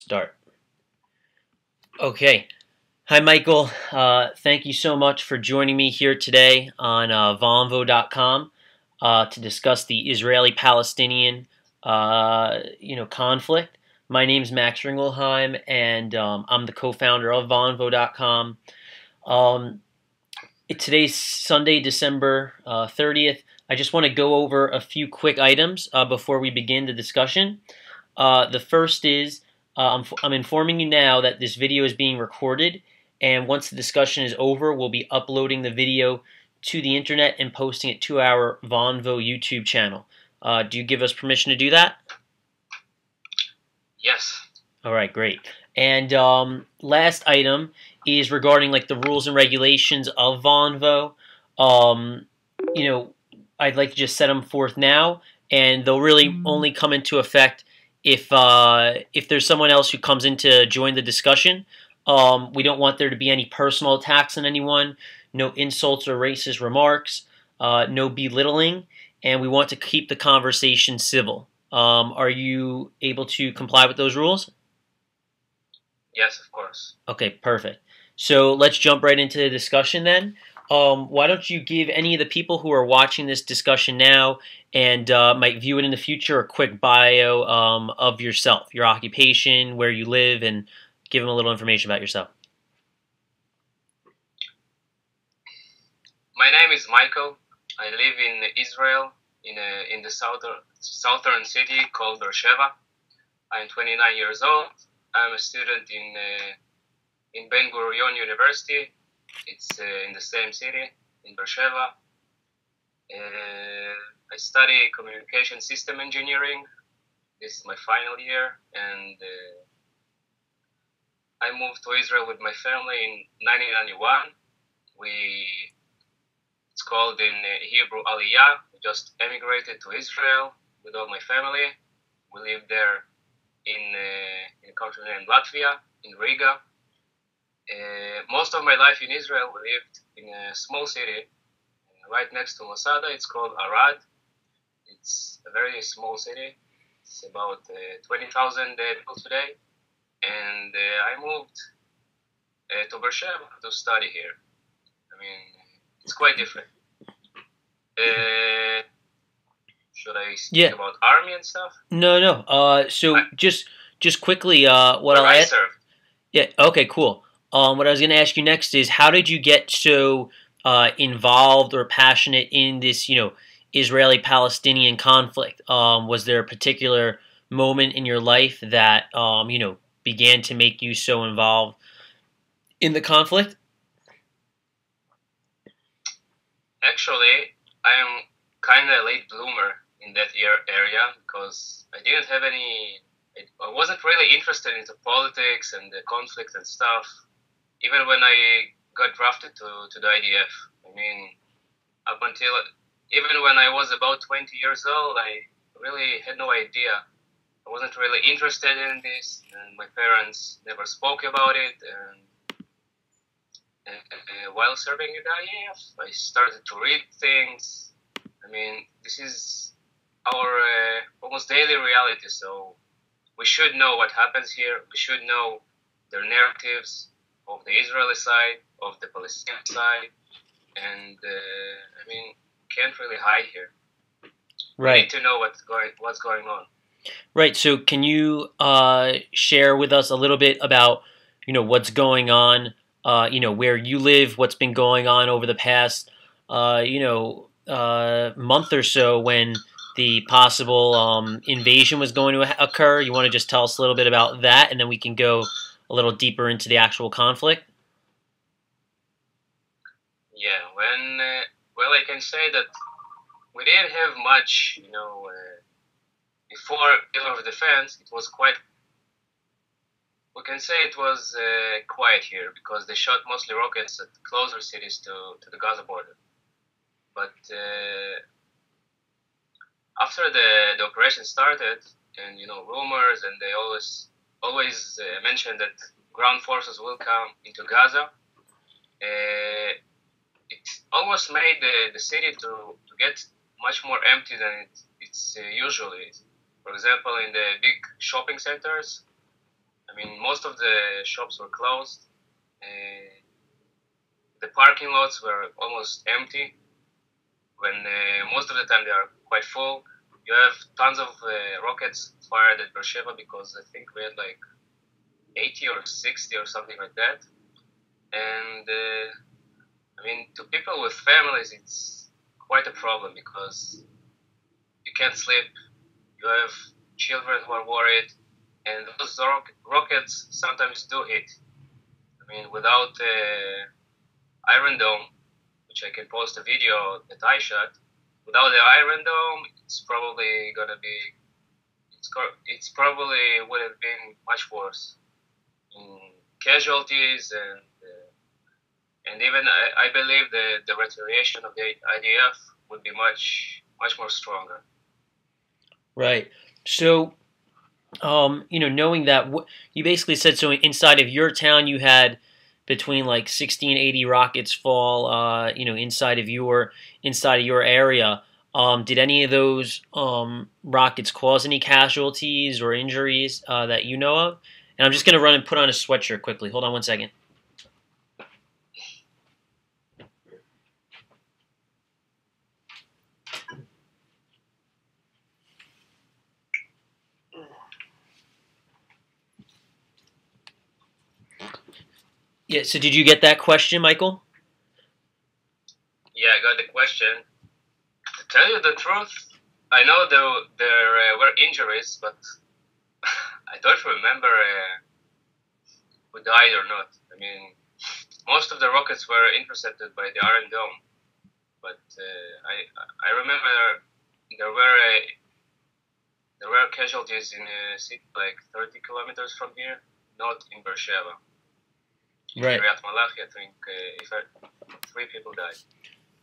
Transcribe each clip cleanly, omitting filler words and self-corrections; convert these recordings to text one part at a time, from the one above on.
Start. Okay. Hi, Michael. Thank you so much for joining me here today on Vonvo.com to discuss the Israeli-Palestinian, conflict. My name's Max Ringelheim, and I'm the co-founder of Vonvo.com. Um, Today's Sunday, December 30th. I just want to go over a few quick items before we begin the discussion. The first is I'm informing you now that this video is being recorded, and once the discussion is over, we'll be uploading the video to the internet and posting it to our Vonvo YouTube channel. Do you give us permission to do that? Yes. All right, great. And last item is regarding like the rules and regulations of Vonvo. Um, you know, I'd like to just set them forth now, and they'll really only come into effect if there's someone else who comes in to join the discussion. We don't want there to be any personal attacks on anyone, no insults or racist remarks, no belittling, and we want to keep the conversation civil. Are you able to comply with those rules? Yes, of course. Okay, perfect. So let's jump right into the discussion then. Why don't you give any of the people who are watching this discussion now and might view it in the future a quick bio of yourself, your occupation, where you live, and give them a little information about yourself. My name is Michael. I live in Israel, in the southern city called Beersheba. I'm 29 years old. I'm a student in Ben Gurion University. It's in the same city, in Beersheba. I study communication system engineering. This is my final year, and I moved to Israel with my family in 1991. It's called in Hebrew Aliyah. We just emigrated to Israel with all my family. We lived there in a country named Latvia, in Riga. Most of my life in Israel, we lived in a small city right next to Masada. It's called Arad. It's a very small city. It's about 20,000 people today. And I moved to Beersheba to study here. I mean, it's quite different. Should I speak about army and stuff? No. So just quickly, what I'll ask. Served. Yeah. Okay. Cool. What I was going to ask you next is how did you get so involved or passionate in this, Israeli-Palestinian conflict? Was there a particular moment in your life that began to make you so involved in the conflict? Actually, I am kind of a late bloomer in that area because I didn't have any. I wasn't really interested into politics and the conflict and stuff. Even when I got drafted to the IDF, I mean, up until even when I was about 20 years old, I really had no idea. I wasn't really interested in this, and my parents never spoke about it. And while serving in the IDF, I started to read things. I mean, this is our almost daily reality, so we should know what happens here. We should know their narratives of the Israeli side, of the Palestinian side, and I mean, can't really hide here. Right. We need to know what's going on. Right. So, can you share with us a little bit about what's going on? Where you live, what's been going on over the past month or so when the possible invasion was going to occur. You want to just tell us a little bit about that, and then we can go a little deeper into the actual conflict? Yeah, well, I can say that we didn't have much, before Pillar of Defense, it was quite, we can say it was quiet here because they shot mostly rockets at closer cities to the Gaza border. But after the operation started, and rumors, and they always mention that ground forces will come into Gaza. It almost made the city to get much more empty than it's usually. For example, in the big shopping centers, I mean, most of the shops were closed. The parking lots were almost empty. When most of the time they are quite full. You have tons of rockets fired at Beersheba because I think we had like 80 or 60 or something like that. And I mean, to people with families, it's quite a problem because you can't sleep. You have children who are worried, and those rockets sometimes do hit. I mean, without Iron Dome, which I can post a video that I shot, without the Iron Dome, it's probably gonna be. It's probably would have been much worse in casualties and even I believe the retaliation of the IDF would be much more stronger. Right. So, knowing that, you basically said, so inside of your town you had between like 60 and 80 rockets fall, inside of your area. Did any of those rockets cause any casualties or injuries that you know of? And I'm just going to run and put on a sweatshirt quickly. Hold on one second. Yeah, so did you get that question, Michael? Yeah, I got the question. To tell you the truth, I know there were injuries, but I don't remember who died or not. I mean, most of the rockets were intercepted by the Iron Dome, but I remember there were casualties in a city like 30 kilometers from here, not in Beersheba. Right. In Kiryat Malachi, I think 3 people died.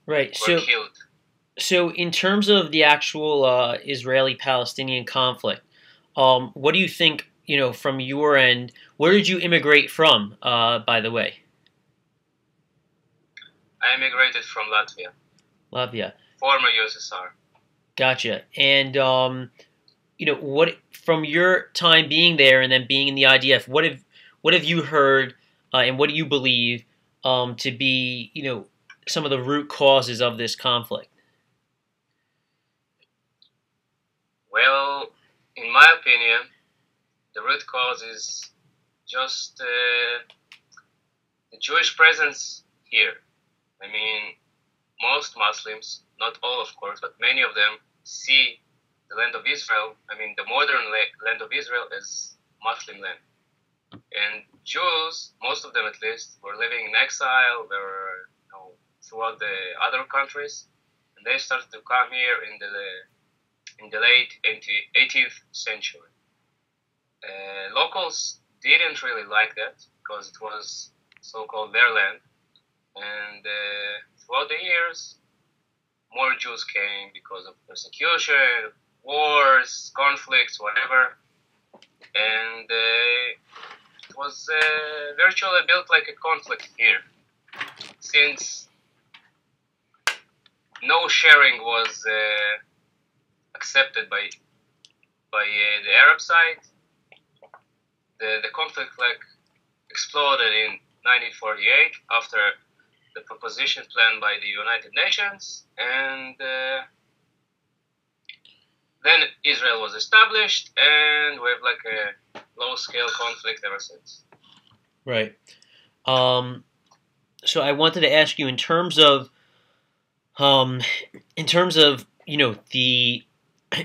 Right. Were killed. So in terms of the actual Israeli-Palestinian conflict, what do you think, from your end, where did you immigrate from, by the way? I immigrated from Latvia. Latvia. Former USSR. Gotcha. And, what, from your time being there and then being in the IDF, what have you heard and what do you believe to be, some of the root causes of this conflict? Well, in my opinion, the root cause is just the Jewish presence here. I mean, most Muslims, not all of course, but many of them see the land of Israel, I mean the modern land of Israel, as Muslim land. And Jews, most of them at least, were living in exile, they were throughout the other countries, and they started to come here in the late 18th century. Locals didn't really like that because it was so-called their land, and throughout the years, more Jews came because of persecution, wars, conflicts, whatever, and it was virtually built like a conflict here, since no sharing was accepted by the Arab side. The conflict exploded in 1948 after the proposition plan by the United Nations, and then Israel was established, and we have a low-scale conflict ever since. Right. So I wanted to ask you, in terms of the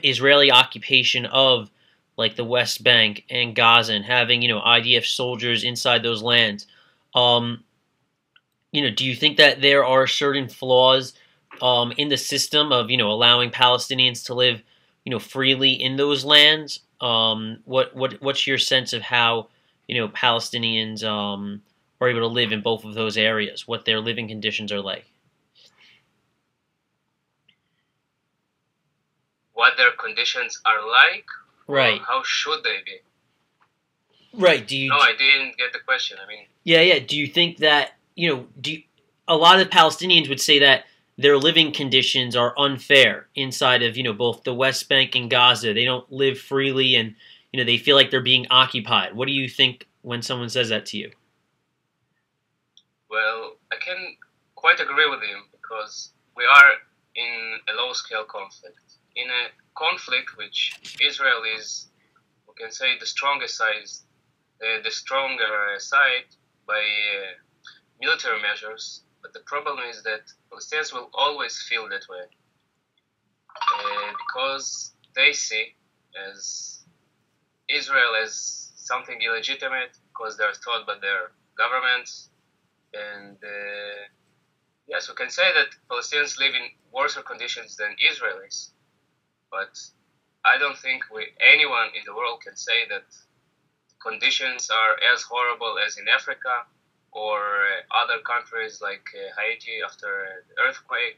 Israeli occupation of the West Bank and Gaza, and having IDF soldiers inside those lands, do you think that there are certain flaws in the system of allowing Palestinians to live freely in those lands? What's your sense of how Palestinians are able to live in both of those areas? What their living conditions are like? What their conditions are like? Right. How should they be? Right. No, I didn't get the question. I mean. Yeah. Do you think that a lot of Palestinians would say that their living conditions are unfair inside of both the West Bank and Gaza? They don't live freely, and they feel like they're being occupied. What do you think when someone says that to you? Well, I can quite agree with him because we are in a low-scale conflict. In a conflict which Israel is, we can say, the stronger side by military measures. But the problem is that Palestinians will always feel that way because they see as Israel as something illegitimate because they're taught by their governments. And yes, we can say that Palestinians live in worse conditions than Israelis, but I don't think anyone in the world can say that conditions are as horrible as in Africa or other countries like Haiti after the earthquake.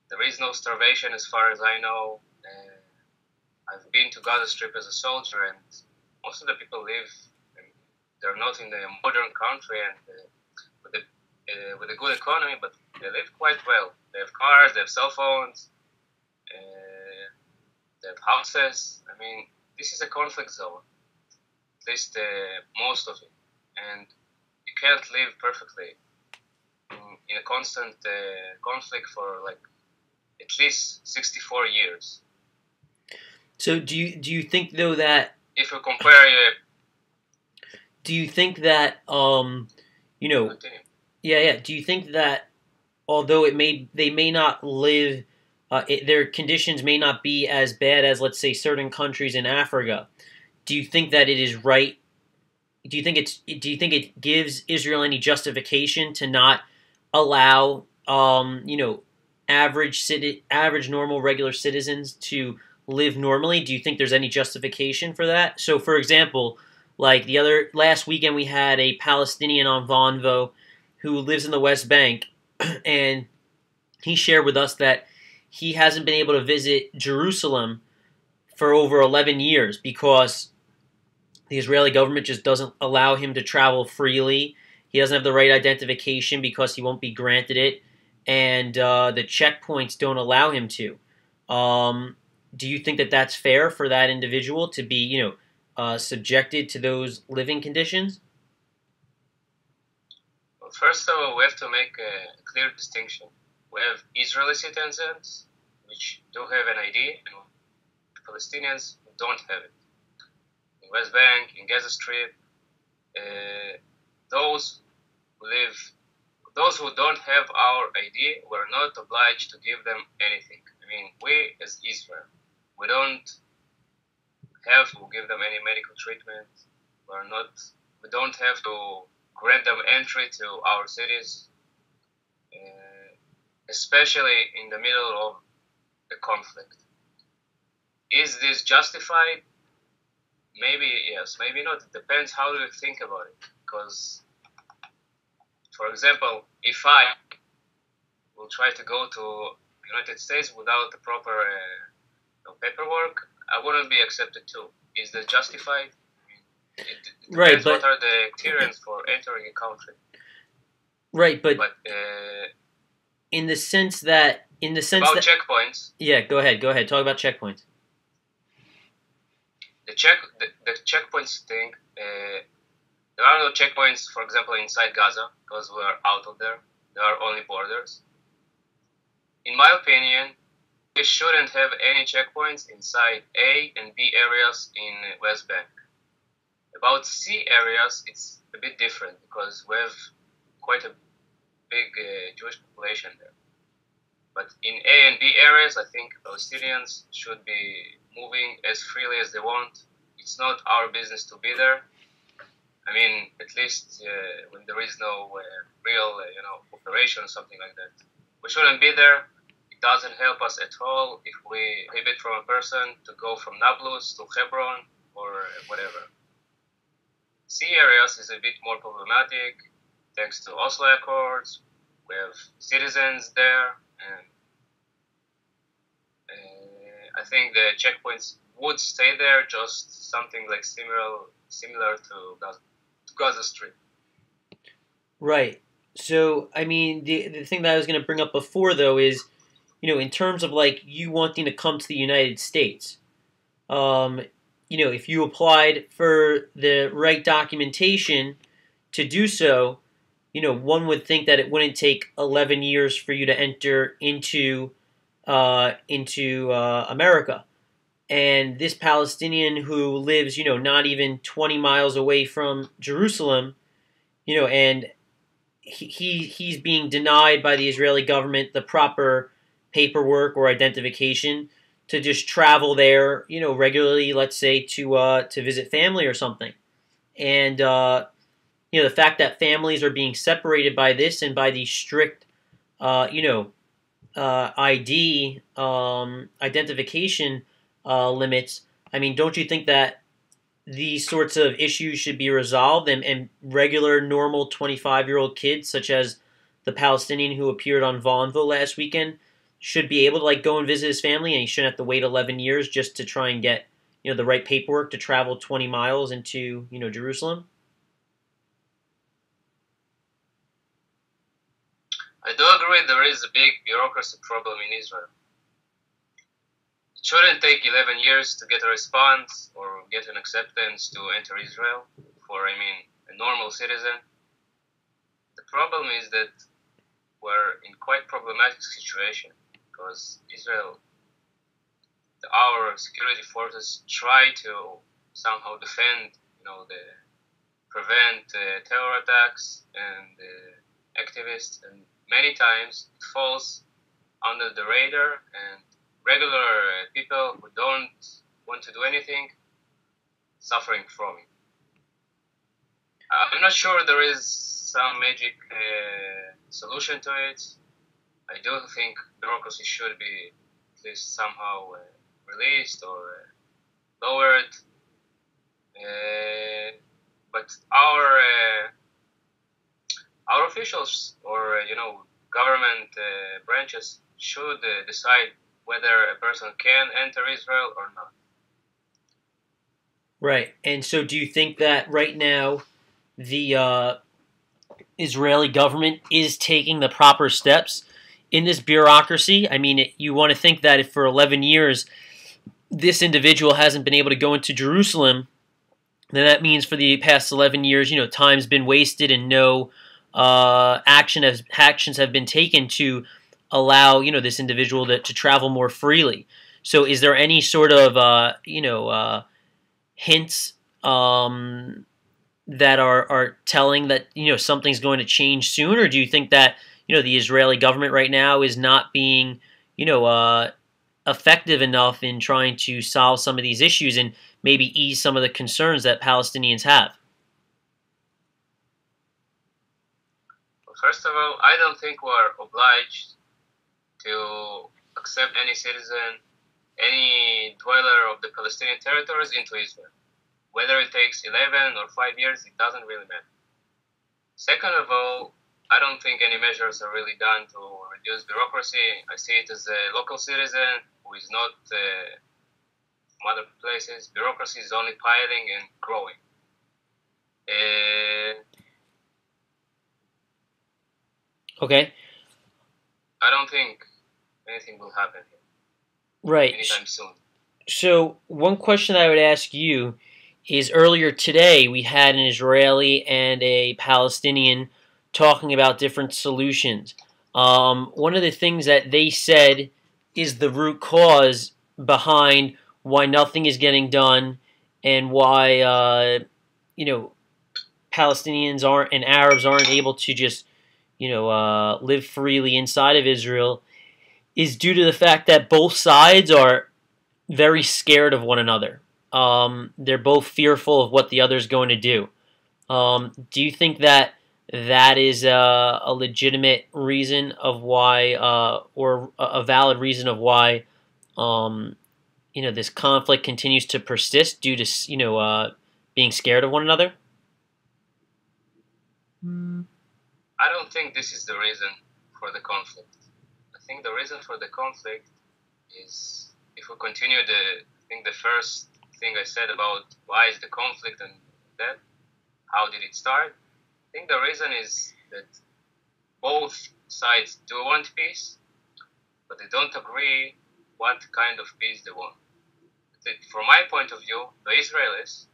There is no starvation as far as I know. I've been to Gaza Strip as a soldier, and most of the people live. They're not in a modern country and with a good economy, but they live quite well. They have cars, they have cell phones, they have houses. I mean, this is a conflict zone, at least most of it, and you can't live perfectly in a constant conflict for like at least 64 years. So do you think though that if you compare do you think that continue. yeah, do you think that although they may not live their conditions may not be as bad as, let's say, certain countries in Africa, do you think that it is right? Do you think it gives Israel any justification to not allow average normal regular citizens to live normally? Do you think there's any justification for that? So, for example, like last weekend, we had a Palestinian on Vonvo who lives in the West Bank, and he shared with us that he hasn't been able to visit Jerusalem for over 11 years because the Israeli government just doesn't allow him to travel freely. He doesn't have the right identification because he won't be granted it, and the checkpoints don't allow him to. Do you think that that's fair for that individual to be, subjected to those living conditions? Well, first of all, we have to make a clear distinction. We have Israeli citizens, which do have an ID, and Palestinians who don't have it. In West Bank, in Gaza Strip, those who don't have our ID, we're not obliged to give them anything. I mean, we as Israel, we don't have to give them any medical treatment. We don't have to grant them entry to our cities, especially in the middle of the conflict. Is this justified? Maybe yes, maybe not. It depends how you think about it. Because, for example, if I will try to go to the United States without the proper paperwork, I wouldn't be accepted too. Is that justified? It depends Right, but what are the criterions for entering a country. Right, but But in the sense that about checkpoints, yeah, go ahead. Talk about checkpoints. the checkpoints thing. There are no checkpoints, for example, inside Gaza because we are out of there. There are only borders. In my opinion, we shouldn't have any checkpoints inside A and B areas in West Bank. About C areas, it's a bit different because we have quite a big Jewish population there. But in A and B areas, I think Palestinians should be moving as freely as they want. It's not our business to be there. I mean, at least when there is no real, operation or something like that. We shouldn't be there. It doesn't help us at all if we prohibit from a person to go from Nablus to Hebron or whatever. C areas is a bit more problematic thanks to Oslo Accords. We have citizens there, and I think the checkpoints would stay there, just something like similar to Gaza Strip. Right. So, I mean, the thing that I was going to bring up before, though, is, in terms of, like, you wanting to come to the United States, if you applied for the right documentation to do so, one would think that it wouldn't take 11 years for you to enter into America. And this Palestinian who lives, not even 20 miles away from Jerusalem, and he's being denied by the Israeli government the proper paperwork or identification to just travel there, regularly, let's say to visit family or something. And the fact that families are being separated by this and by these strict, ID identification limits. I mean, don't you think that these sorts of issues should be resolved, and regular, normal 25-year-old kids, such as the Palestinian who appeared on Vonvo last weekend, should be able to go and visit his family, and he shouldn't have to wait 11 years just to try and get the right paperwork to travel 20 miles into Jerusalem? I do agree there is a big bureaucracy problem in Israel. It shouldn't take 11 years to get a response or get an acceptance to enter Israel for, a normal citizen. The problem is that we're in quite problematic situation because Israel, our security forces try to somehow defend, prevent terror attacks and activists, and many times it falls under the radar, and regular people who don't want to do anything suffering from it. I'm not sure there is some magic solution to it. I do think bureaucracy should be at least somehow released or lowered. But our officials or government branches should decide whether a person can enter Israel or not. Right. And so, do you think that right now the Israeli government is taking the proper steps in this bureaucracy? I mean, you want to think that if for 11 years this individual hasn't been able to go into Jerusalem, then that means for the past 11 years, time's been wasted and no actions have been taken to allow this individual to travel more freely. So, is there any sort of hints that are telling that something's going to change soon, or do you think that the Israeli government right now is not being effective enough in trying to solve some of these issues and maybe ease some of the concerns that Palestinians have? Well, first of all, I don't think we're obliged to accept any citizen, any dweller of the Palestinian territories into Israel. Whether it takes 11 or 5 years, it doesn't really matter. Second of all, I don't think any measures are really done to reduce bureaucracy. I see it as a local citizen who is not from other places. Bureaucracy is only piling and growing. Okay. I don't think anything will happen here. Right. Anytime soon. So one question I would ask you is, earlier today we had an Israeli and a Palestinian talking about different solutions. One of the things that they said is the root cause behind why nothing is getting done and why Palestinians aren't and Arabs aren't able to just live freely inside of Israel is due to the fact that both sides are very scared of one another. They're both fearful of what the other's going to do. Do you think that is a legitimate reason of why, or a valid reason of why, this conflict continues to persist due to, being scared of one another? I don't think this is the reason for the conflict. I think the reason for the conflict is, if we continue the first thing I said about why is the conflict and that, how did it start? I think the reason is that both sides do want peace, but they don't agree what kind of peace they want. from my point of view, the Israelis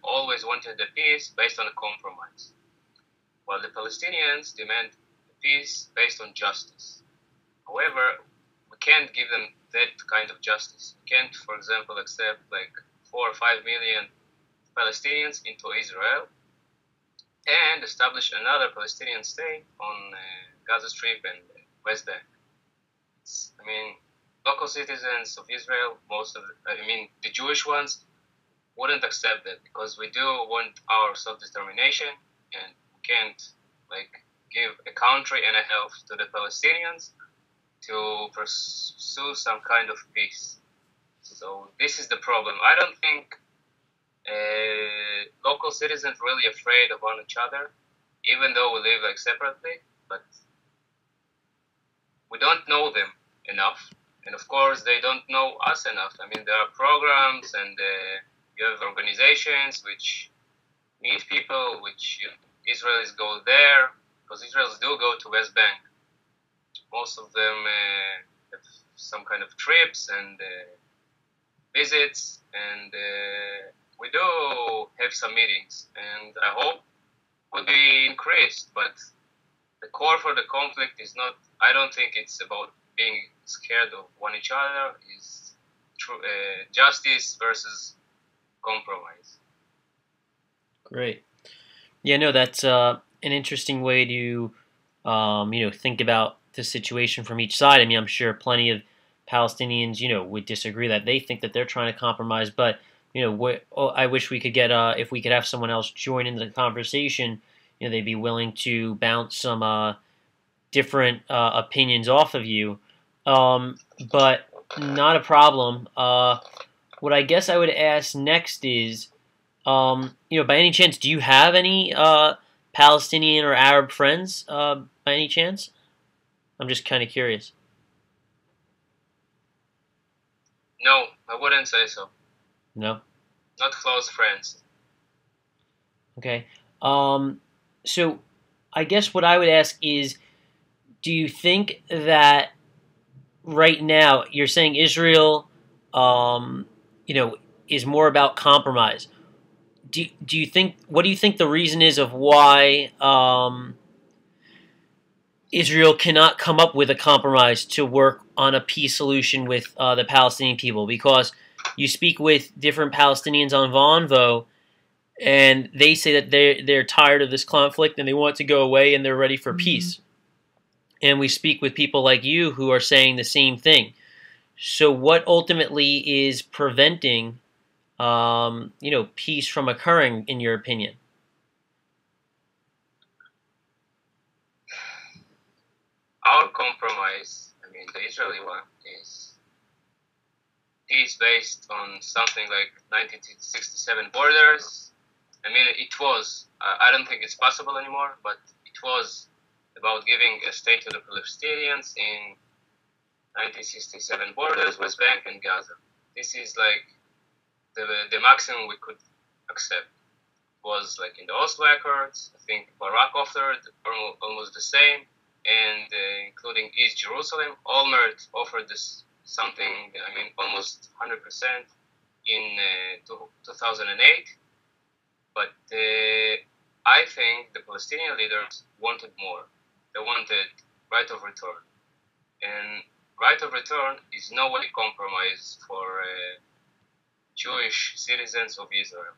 always wanted the peace based on a compromise, while the Palestinians demand peace based on justice. However, we can't give them that kind of justice. We can't, for example, accept like 4 or 5 million Palestinians into Israel and establish another Palestinian state on Gaza Strip and West Bank. I mean, local citizens of Israel, the Jewish ones, wouldn't accept that because we do want our self-determination, and we can't like give a country and a half to the Palestinians to pursue some kind of peace. So this is the problem. I don't think local citizens really afraid of one each other, even though we live like separately, but we don't know them enough, and of course they don't know us enough. I mean, there are programs and you have organizations which meet people, which Israelis go there, because Israelis do go to West Bank. Most of them have some kind of trips and visits, and we do have some meetings, and I hope will be increased, but the core for the conflict is not, I don't think it's about being scared of one each other, is justice versus compromise. Great. Yeah, no, that's an interesting way to, think about the situation from each side. I mean, I'm sure plenty of Palestinians, would disagree that they think that they're trying to compromise, but I wish we could get if we could have someone else join in the conversation. They'd be willing to bounce some different opinions off of you, but not a problem. What I guess I would ask next is, by any chance, do you have any Palestinian or Arab friends by any chance? I'm just kind of curious. No, I wouldn't say so. No? Not close friends. Okay. So I guess what I would ask is, do you think that right now you're saying Israel, is more about compromise? Do you think, what do you think the reason is of why Israel cannot come up with a compromise to work on a peace solution with the Palestinian people? Because you speak with different Palestinians on Vonvo, and they say that they're tired of this conflict and they want to go away and they're ready for peace. And we speak with people like you who are saying the same thing. So what ultimately is preventing, peace from occurring, in your opinion? Our compromise, the Israeli one, is peace based on something like 1967 borders. It was, I don't think it's possible anymore, but it was about giving a state to the Palestinians in 1967 borders, West Bank and Gaza. This is like the maximum we could accept. It was like in the Oslo Accords. I think Barak offered almost the same, and including East Jerusalem. Olmert offered this something, almost 100% in 2008. But I think the Palestinian leaders wanted more. They wanted right of return. And right of return is no way compromise for Jewish citizens of Israel.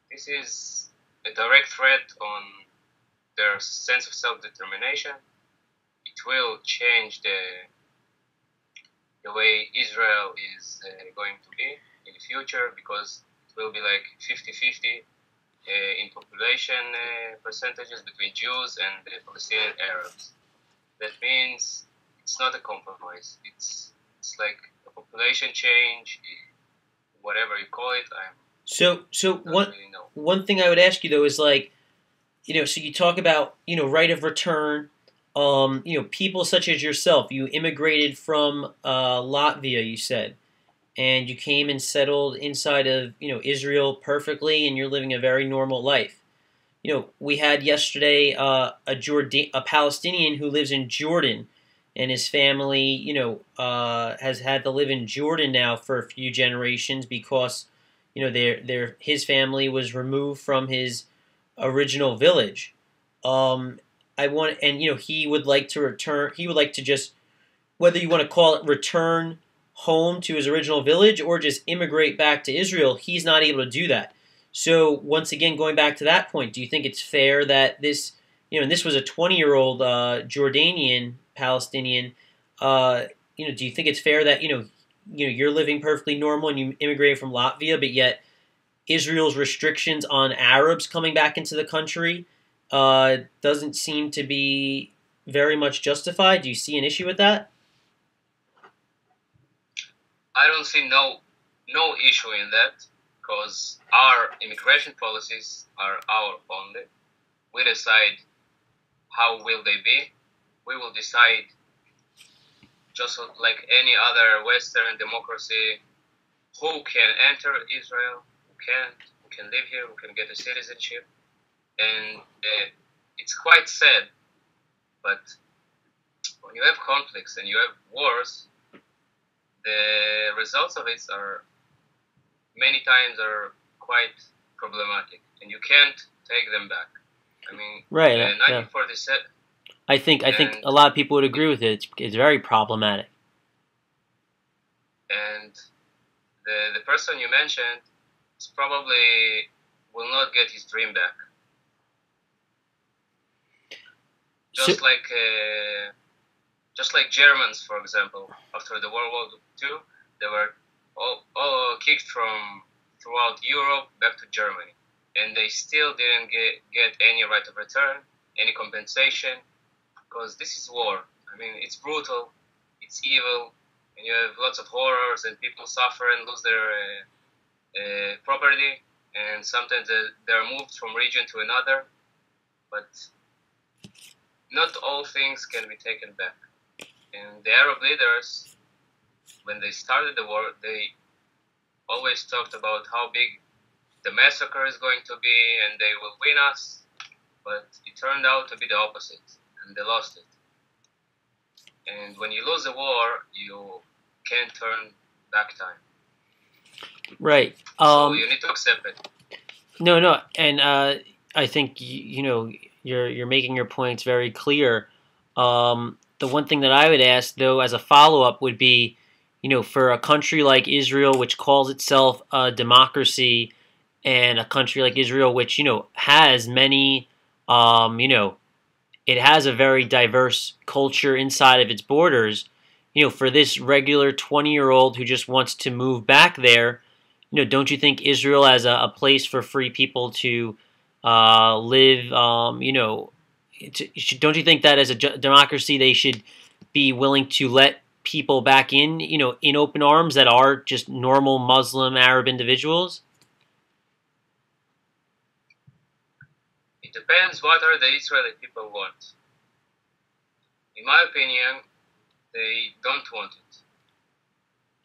This is a direct threat on their sense of self-determination. It will change the way Israel is going to be in the future, because it will be like 50-50 in population percentages between Jews and Palestinian Arabs. That means it's not a compromise. It's like a population change, whatever you call it. One thing I would ask you though is so you talk about right of return. People such as yourself, you immigrated from Latvia, you said, and you came and settled inside of Israel perfectly, and you're living a very normal life. We had yesterday a Palestinian who lives in Jordan, and his family, has had to live in Jordan now for a few generations because, his family was removed from his original village. Um, he would like to return. He would like to just, whether you want to call it return home to his original village or just immigrate back to Israel, he's not able to do that. So once again, going back to that point, do you think it's fair that this, and this was a 20-year-old Jordanian Palestinian, do you think it's fair that you're living perfectly normal and you immigrated from Latvia, but yet Israel's restrictions on Arabs coming back into the country doesn't seem to be very much justified? Do you see an issue with that? I don't see no issue in that because our immigration policies are our only. We decide how will they be. We will decide just like any other Western democracy who can enter Israel, who can live here, who can get a citizenship. And it's quite sad, but when you have conflicts and you have wars, the results of it are many times are quite problematic, and you can't take them back. I mean, right? 1947. I think a lot of people would agree with it. It's very problematic. And the person you mentioned probably will not get his dream back. Just like Germans, for example, after the World War II, they were all kicked from throughout Europe back to Germany, and they still didn't get any right of return, any compensation, because this is war. I mean, it's brutal, it's evil, and you have lots of horrors, and people suffer and lose their property, and sometimes they're moved from region to another, but not all things can be taken back. And the Arab leaders, when they started the war, they always talked about how big the massacre is going to be and they will win us, but it turned out to be the opposite, and they lost it. And when you lose a war, you can't turn back time. Right. So you need to accept it. No, and I think you're making your points very clear. The one thing that I would ask, though, as a follow-up would be, for a country like Israel, which calls itself a democracy, and a country like Israel, which, has many, it has a very diverse culture inside of its borders, for this regular 20-year-old who just wants to move back there, don't you think Israel as a place for free people to live, don't you think that as a democracy they should be willing to let people back in open arms that are just normal Muslim Arab individuals? It depends what are the Israeli people want. In my opinion, they don't want it.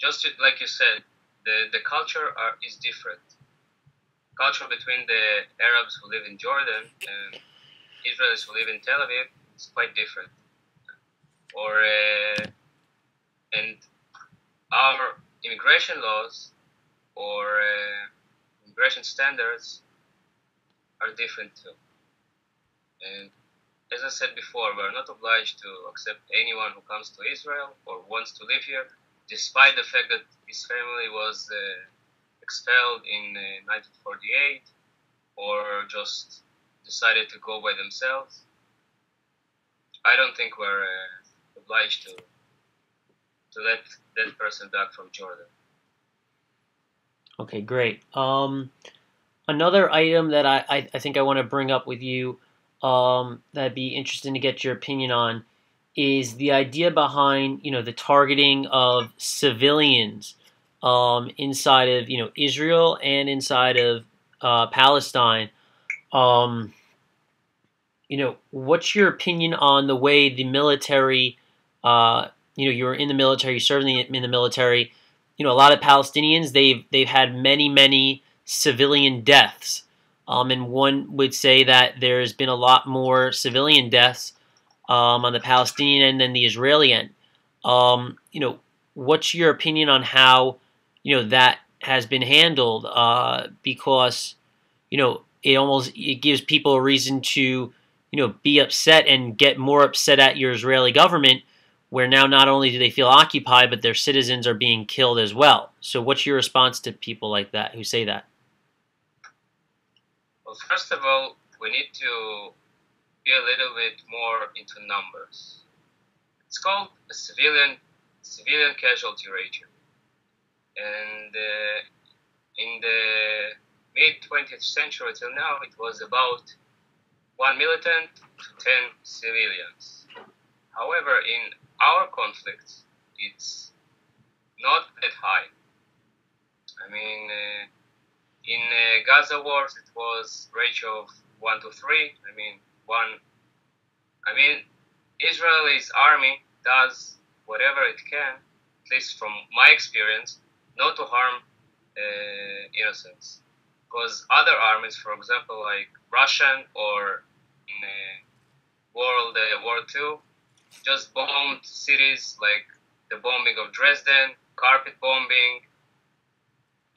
Just like you said, the culture is different. Culture between the Arabs who live in Jordan and Israelis who live in Tel Aviv is quite different. And our immigration laws or immigration standards are different too. And as I said before, we are not obliged to accept anyone who comes to Israel or wants to live here, despite the fact that his family was expelled in 1948 or just decided to go by themselves. I don't think we're obliged to let that person back from Jordan. Okay, great. Another item that I think I want to bring up with you that'd be interesting to get your opinion on is the idea behind the targeting of civilians inside of Israel and inside of Palestine. What's your opinion on the way the military? You were in the military, serving in the military. A lot of Palestinians they've had many civilian deaths, and one would say that there's been a lot more civilian deaths on the Palestinian end and the Israeli end. What's your opinion on how that has been handled? Because it gives people a reason to be upset and get more upset at your Israeli government, where now not only do they feel occupied, but their citizens are being killed as well. So what's your response to people like that who say that? Well, first of all, we need to be a little bit more into numbers. It's called a civilian casualty ratio, and in the mid 20th century till now, it was about 1 militant to 10 civilians. However, in our conflicts, it's not that high. I mean, in Gaza wars, it was ratio of 1 to 3. Israel's army does whatever it can, at least from my experience, not to harm innocents. Because other armies, for example, like Russian or in World War II, just bombed cities like the bombing of Dresden, carpet bombing.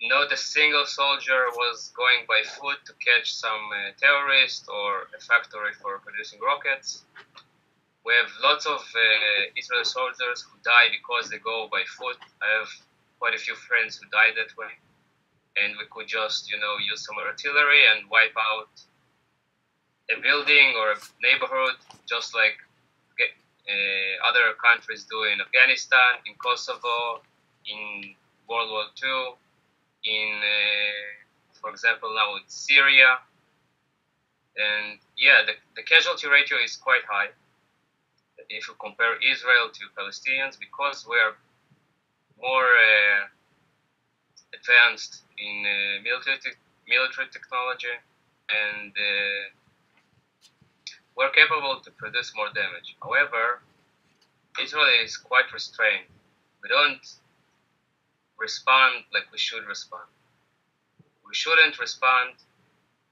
Not a single soldier was going by foot to catch some terrorist or a factory for producing rockets. We have lots of Israeli soldiers who die because they go by foot. I have quite a few friends who died that way. And we could just, use some artillery and wipe out a building or a neighborhood, just like other countries do in Afghanistan, in Kosovo, in World War II, for example, now in Syria. And yeah, the casualty ratio is quite high if you compare Israel to Palestinians, because we're more advanced in military technology, and we're capable to produce more damage. However, Israel is quite restrained. We don't respond like we should respond. We shouldn't respond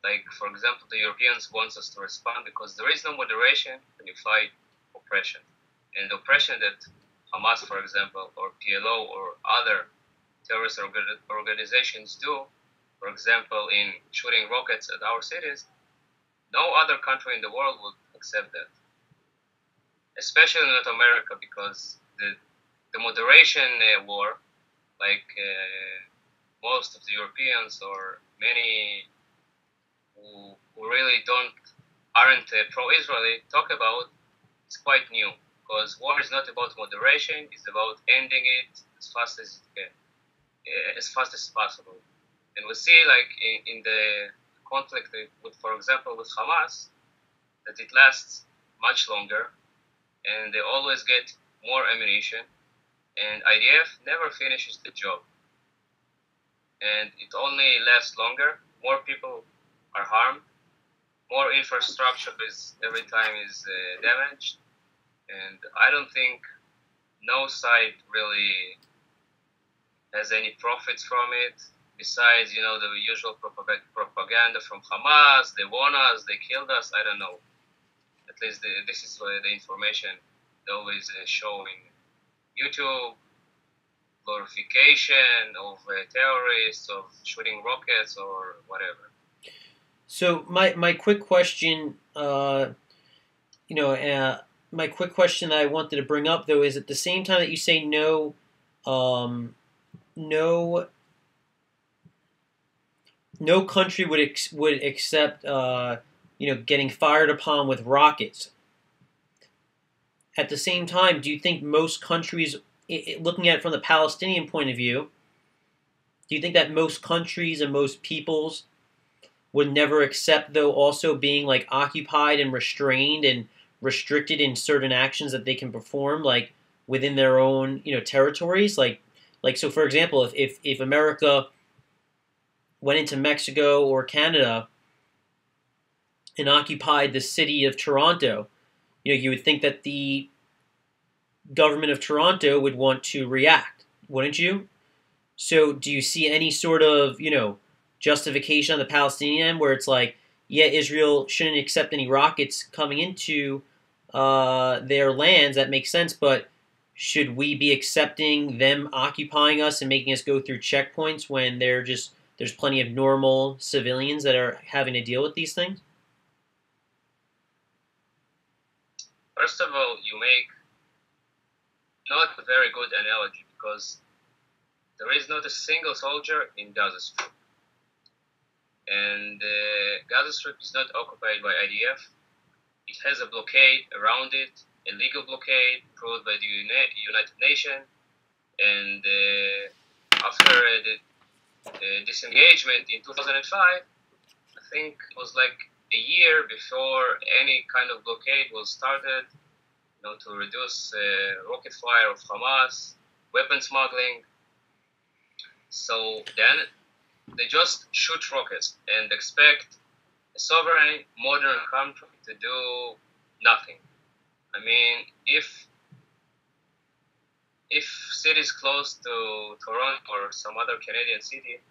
like, for example, the Europeans want us to respond, because there is no moderation when you fight oppression. And the oppression that Hamas, for example, or PLO or other terrorist organizations do, for example, in shooting rockets at our cities, no other country in the world would accept that. Especially not America, because the moderation war, like most of the Europeans or many who really aren't pro-Israeli talk about, it's quite new. Because war is not about moderation; it's about ending it as fast as it can, as fast as possible. And we see, like in the conflict with, for example, with Hamas, that it lasts much longer, and they always get more ammunition, and IDF never finishes the job, and it only lasts longer. More people are harmed, more infrastructure every time is damaged, and I don't think no side really has any profits from it. Besides, the usual propaganda from Hamas, they won us, they killed us, I don't know. At least this is the information they always show in YouTube. Glorification of terrorists, of shooting rockets or whatever. So my quick question, my quick question that I wanted to bring up, though, is at the same time that you say no country would accept getting fired upon with rockets. At the same time, do you think most countries, looking at it from the Palestinian point of view, do you think that most countries and most peoples would never accept, though, also being like occupied and restrained and restricted in certain actions that they can perform, like within their own territories? Like so, for example, if America went into Mexico or Canada and occupied the city of Toronto, you would think that the government of Toronto would want to react, wouldn't you? So do you see any sort of, justification on the Palestinian end where it's like, yeah, Israel shouldn't accept any rockets coming into their lands, that makes sense. But should we be accepting them occupying us and making us go through checkpoints when there's plenty of normal civilians that are having to deal with these things? First of all, you make not a very good analogy because there is not a single soldier in Gaza Strip. And Gaza Strip is not occupied by IDF. It has a blockade around it, a legal blockade approved by the United Nations. And after the disengagement in 2005, I think it was like a year before any kind of blockade was started, to reduce rocket fire of Hamas, weapon smuggling. So then they just shoot rockets and expect a sovereign, modern country to do nothing. I mean, if cities close to Toronto or some other Canadian city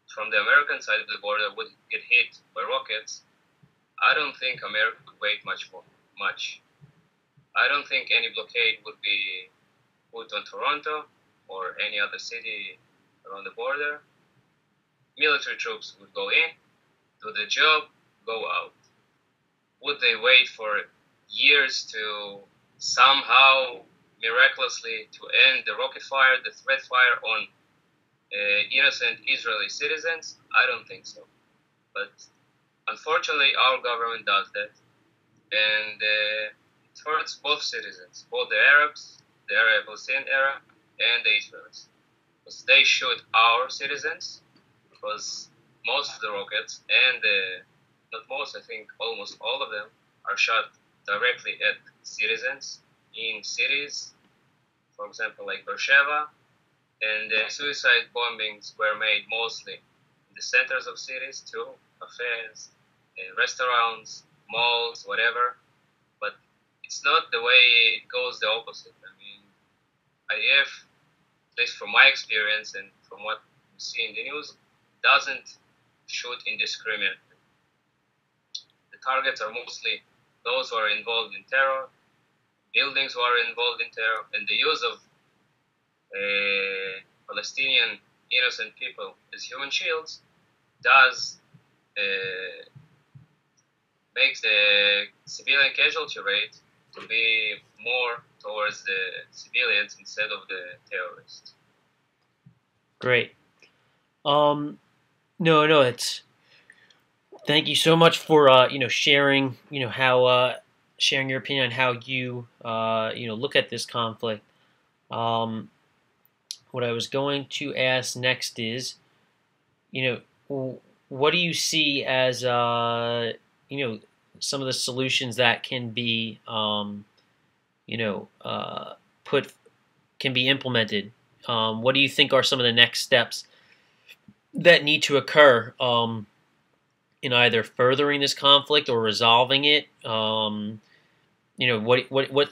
from the American side of the border would get hit by rockets, I don't think America would wait much. I don't think any blockade would be put on Toronto or any other city around the border. Military troops would go in, do the job, go out. Would they wait for years to somehow miraculously to end the rocket fire, the threat fire on innocent Israeli citizens? I don't think so. But unfortunately, our government does that, and it hurts both citizens, both the Arabs, the Arab-Palestinian Arab, and the Israelis, because they shoot our citizens. Because most of the rockets, and not most, I think almost all of them, are shot directly at citizens in cities, for example, like Beersheba, and suicide bombings were made mostly in the centers of cities too, cafes, restaurants, malls, whatever. But it's not the way it goes the opposite. I mean, IDF, at least from my experience and from what we see in the news, doesn't shoot indiscriminately. The targets are mostly those who are involved in terror, buildings who are involved in terror, and the use of Palestinian innocent people as human shields does makes the civilian casualty rate to be more towards the civilians instead of the terrorists. Great. No, it's. Thank you so much for sharing how sharing your opinion on how you look at this conflict. What I was going to ask next is, what do you see as some of the solutions that can be put can be implemented? What do you think are some of the next steps that need to occur in either furthering this conflict or resolving it? What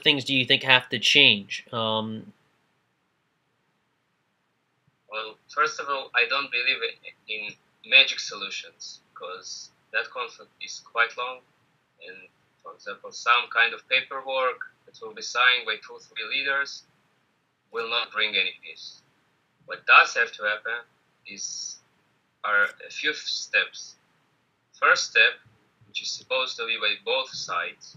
things do you think have to change? Well, first of all, I don't believe in magic solutions because that conflict is quite long, and for example, some kind of paperwork that will be signed by 2-3 leaders will not bring any peace. What does have to happen are a few steps. First step, which is supposed to be by both sides,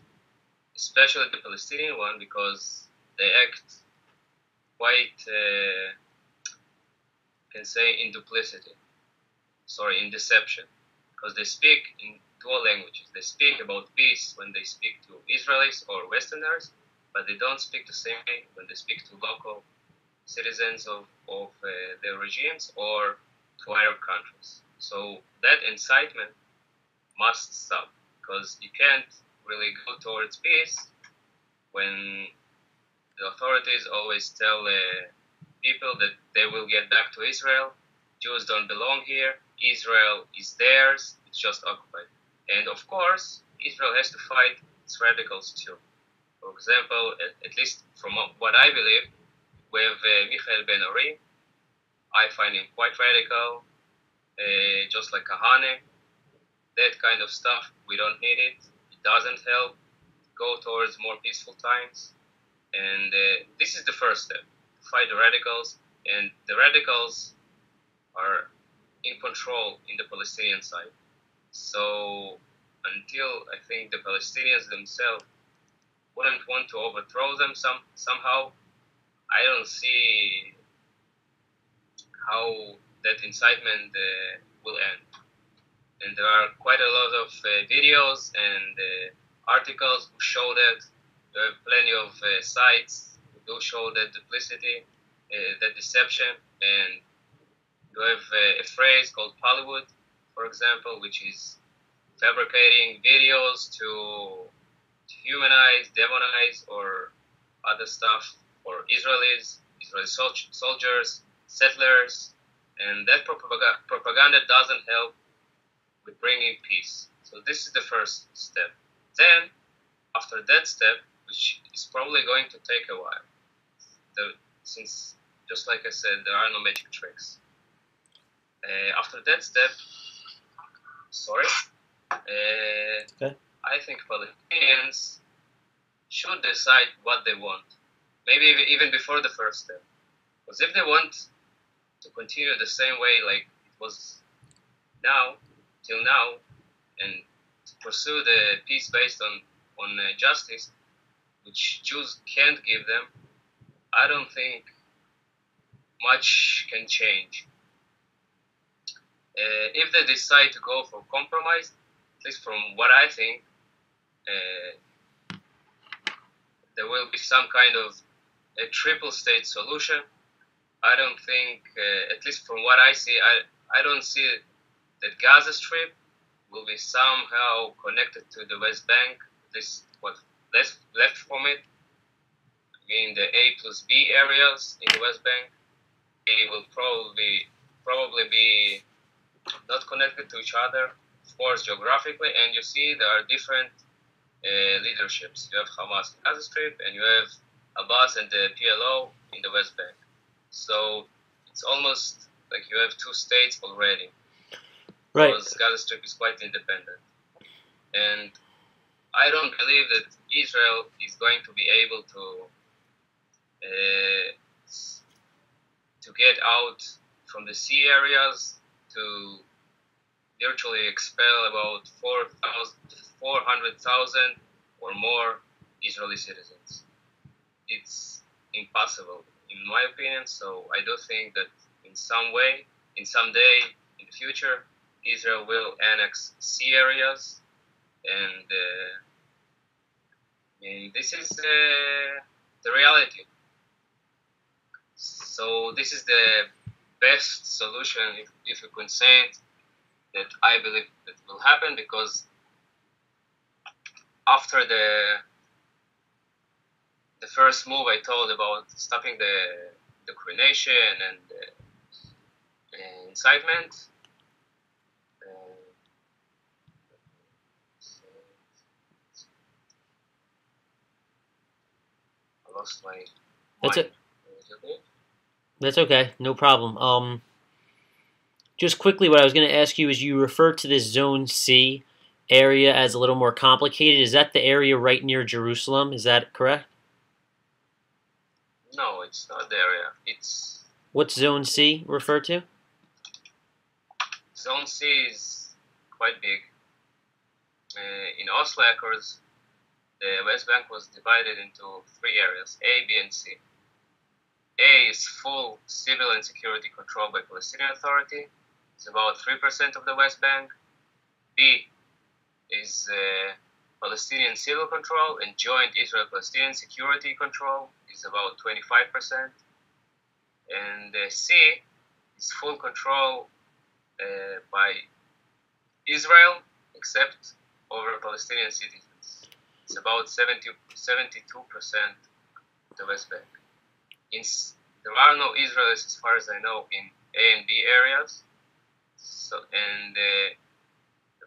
especially the Palestinian one, because they act quite, can say, in deception, because they speak in dual languages. They speak about peace when they speak to Israelis or Westerners, but they don't speak the same way when they speak to local citizens of their regimes or to Arab countries. So that incitement must stop, because you can't really go towards peace when the authorities always tell people that they will get back to Israel. Jews don't belong here. Israel is theirs. It's just occupied. And of course, Israel has to fight its radicals too. For example, at least from what I believe, with Michael Ben-Ari, I find him quite radical, just like Kahane. That kind of stuff, we don't need it. It doesn't help. go towards more peaceful times. And this is the first step: fight the radicals, and the radicals are in control in the Palestinian side. So until I think the Palestinians themselves wouldn't want to overthrow them somehow, I don't see how that incitement will end. And there are quite a lot of videos and articles who show that. There are plenty of sites who do show that duplicity, that deception, and you have a phrase called Hollywood, for example, which is fabricating videos to humanize, demonize, or other stuff for Israeli soldiers, settlers, and that propaganda doesn't help with bringing peace. So this is the first step. Then, after that step, which is probably going to take a while, since, just like I said, there are no magic tricks. After that step, Okay. I think Palestinians should decide what they want. Maybe even before the first step. Because if they want to continue the same way like it was till now, and to pursue the peace based on justice, which Jews can't give them, I don't think much can change. If they decide to go for compromise, at least from what I think, there will be some kind of a triple state solution. I don't think, at least from what I see, I don't see that Gaza Strip will be somehow connected to the West Bank, at least what's left from it. I mean, the A plus B areas in the West Bank, they will probably be not connected to each other, of course, geographically, and you see there are different leaderships. You have Hamas in Gaza Strip, and you have Abbas and the PLO in the West Bank. So it's almost like you have two states already. Right. Because Gaza Strip is quite independent. And I don't believe that Israel is going to be able to get out from the sea areas to virtually expel about 400,000 or more Israeli citizens. It's impossible, in my opinion. So I do think that in some way, in some day in the future, Israel will annex sea areas, and this is the reality. So this is the best solution, if you can say it, that I believe that will happen, because after the first move I told about stopping the indoctrination and incitement, I lost my That's mind. it. That's okay. No problem. Just quickly, what I was going to ask you is, you refer to this Zone C area as a little more complicated. Is that the area right near Jerusalem? Is that correct? No, it's not the area. It's What's Zone C refer to? Zone C is quite big. In Oslo Accords, the West Bank was divided into three areas: A, B, and C. A is full civil and security control by Palestinian Authority. It's about 3% of the West Bank. B is Palestinian civil control, and joint Israel-Palestinian security control is about 25%. And C is full control by Israel, except over Palestinian citizens. It's about 72% of the West Bank. There are no Israelis, as far as I know, in A and B areas. So, and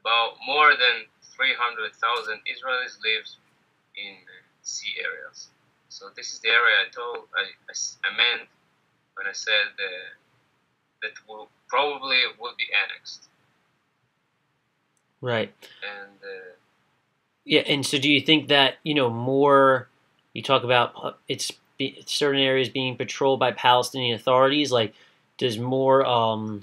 about more than 300,000 Israelis live in C areas. So this is the area I meant when I said that probably would be annexed. Right. And Yeah, and so do you think that more? You talk about certain areas being patrolled by Palestinian authorities. Like, does more um,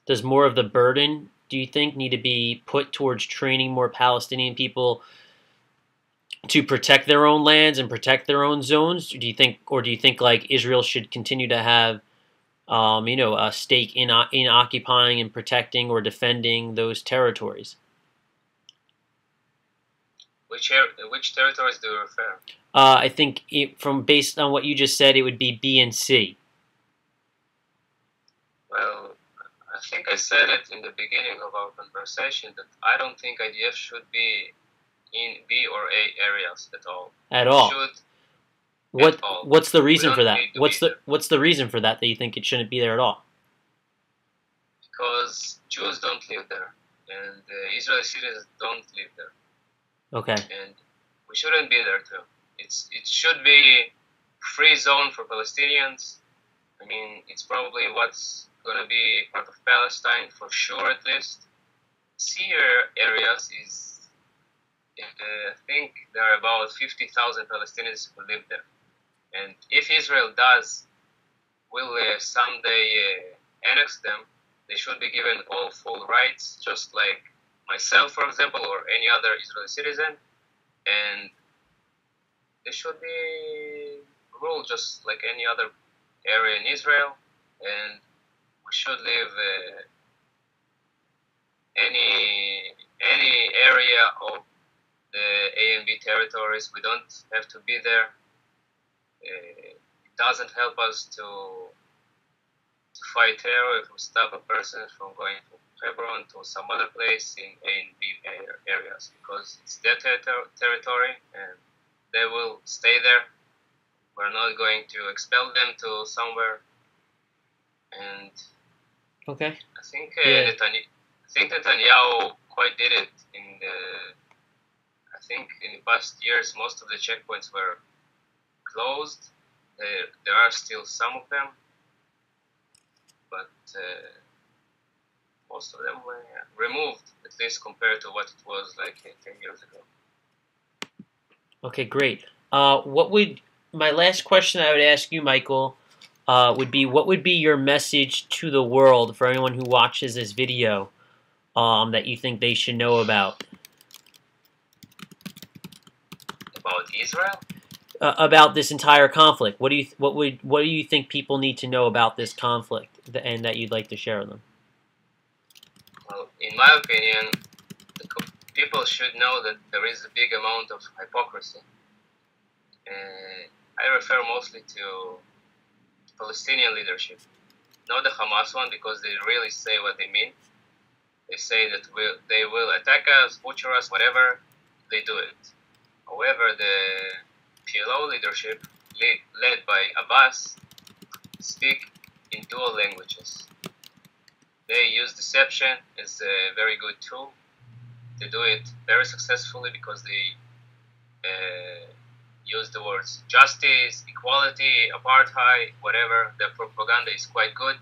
does more of the burden, do you think, need to be put towards training more Palestinian people to protect their own lands and protect their own zones? Do you think like Israel should continue to have a stake in occupying and protecting or defending those territories? Which territories do you refer? I think from based on what you just said, it would be B and C. Well, I think I said it in the beginning of our conversation that I don't think IDF should be in B or A areas at all. At all. Should What at all. what's the We reason for don't that? need to be there What's the reason for that you think it shouldn't be there at all? because Jews don't live there and Israeli citizens don't live there, Okay. and we shouldn't be there too. It should be free zone for Palestinians. I mean, it's probably what's gonna be part of Palestine for sure at least. Sea areas is I think there are about 50,000 Palestinians who live there. And if Israel will someday annex them, they should be given all full rights, just like myself, for example, or any other Israeli citizen. And they should be ruled just like any other area in Israel. And we should live any area of the A and B territories. We don't have to be there. It doesn't help us to fight terror if we stop a person from going to Hebron to some other place in A and B areas because it's their territory and they will stay there. We're not going to expel them to somewhere. And Okay. I think Netanyahu quite did it I think in the past years, most of the checkpoints were closed. There are still some of them, but most of them were removed, at least compared to what it was like 10 years ago. Okay, great. My last question I would ask you, Michael, would be what would be your message to the world for anyone who watches this video that you think they should know about? About Israel? About this entire conflict. What do you think people need to know about this conflict and that you'd like to share with them? Well, in my opinion, people should know that there is a big amount of hypocrisy. I refer mostly to Palestinian leadership, not the Hamas one, because they really say what they mean. They say that they will attack us, butcher us, whatever. They do it. However, the PLO leadership, led by Abbas, speak in dual languages. They use deception as a very good tool. They do it very successfully because they use the words justice, equality, apartheid, whatever. Their propaganda is quite good.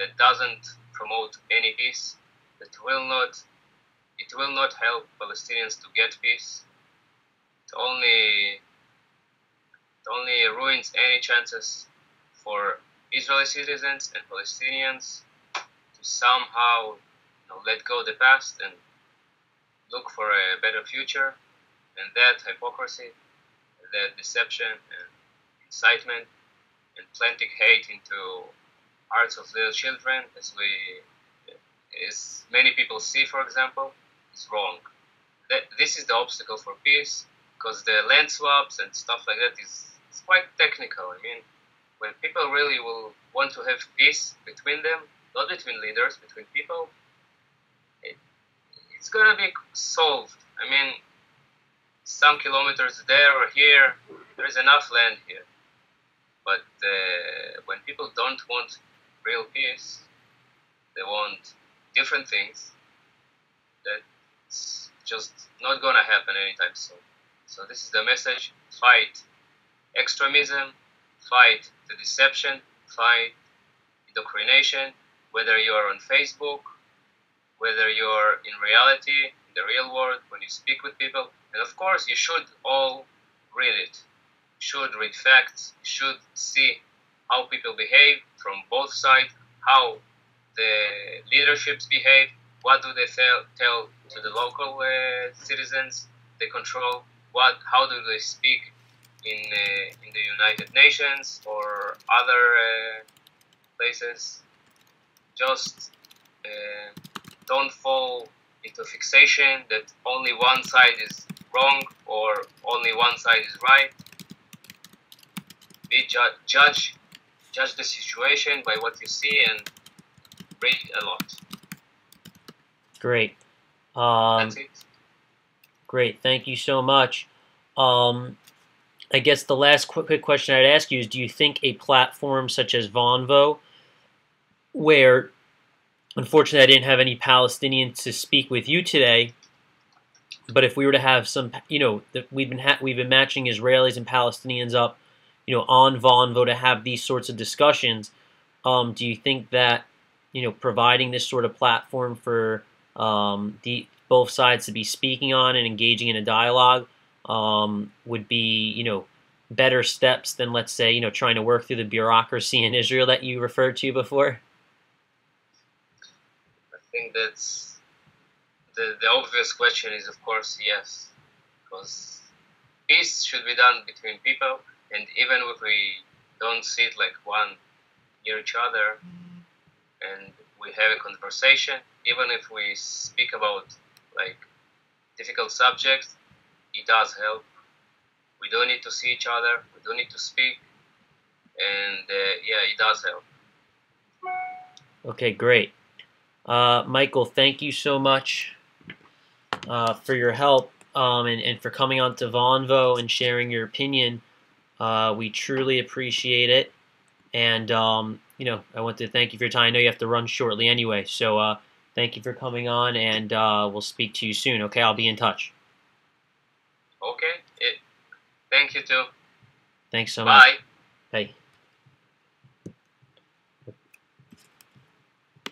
That doesn't promote any peace. It will not help Palestinians to get peace. It only ruins any chances for Israeli citizens and Palestinians to somehow let go of the past and look for a better future. And that hypocrisy, that deception and incitement and planting hate into hearts of little children, as many people see, for example, is wrong. This is the obstacle for peace, because the land swaps and stuff like that is quite technical. I mean, when people really will want to have peace between them, not between leaders, between people, it's gonna be solved. I mean, some kilometers there or here, there is enough land here. But when people don't want real peace, they want different things. That's just not gonna happen anytime soon. So this is the message: fight extremism, fight the deception, fight indoctrination. Whether you are on Facebook, whether you're in reality, in the real world, when you speak with people. And of course, you should all read it. You should read facts. You should see how people behave from both sides, how the leaderships behave, what do they tell to the local citizens they control, how do they speak in the United Nations or other places. Just don't fall into fixation that only one side is wrong or only one side is right. Be judge the situation by what you see and read a lot. Great. That's it. Great. Thank you so much. I guess the last quick question I'd ask you is, do you think a platform such as Vonvo, where unfortunately I didn't have any Palestinians to speak with you today, but if we were to have some, we've been matching Israelis and Palestinians up, on Vonvo to have these sorts of discussions, do you think that, providing this sort of platform for both sides to be speaking on and engaging in a dialogue would be, better steps than, let's say, trying to work through the bureaucracy in Israel that you referred to before? I think that's the obvious question is, of course, yes, because peace should be done between people, and even if we don't sit like one near each other and we have a conversation, even if we speak about like difficult subjects, it does help. We don't need to see each other. We don't need to speak, and it does help. Okay, great. Michael, thank you so much for your help and for coming on to Vonvo and sharing your opinion. We truly appreciate it. And, I want to thank you for your time. I know you have to run shortly anyway. So thank you for coming on, and we'll speak to you soon. Okay, I'll be in touch. Okay. Thank you too. Thanks so much. Bye. Hey.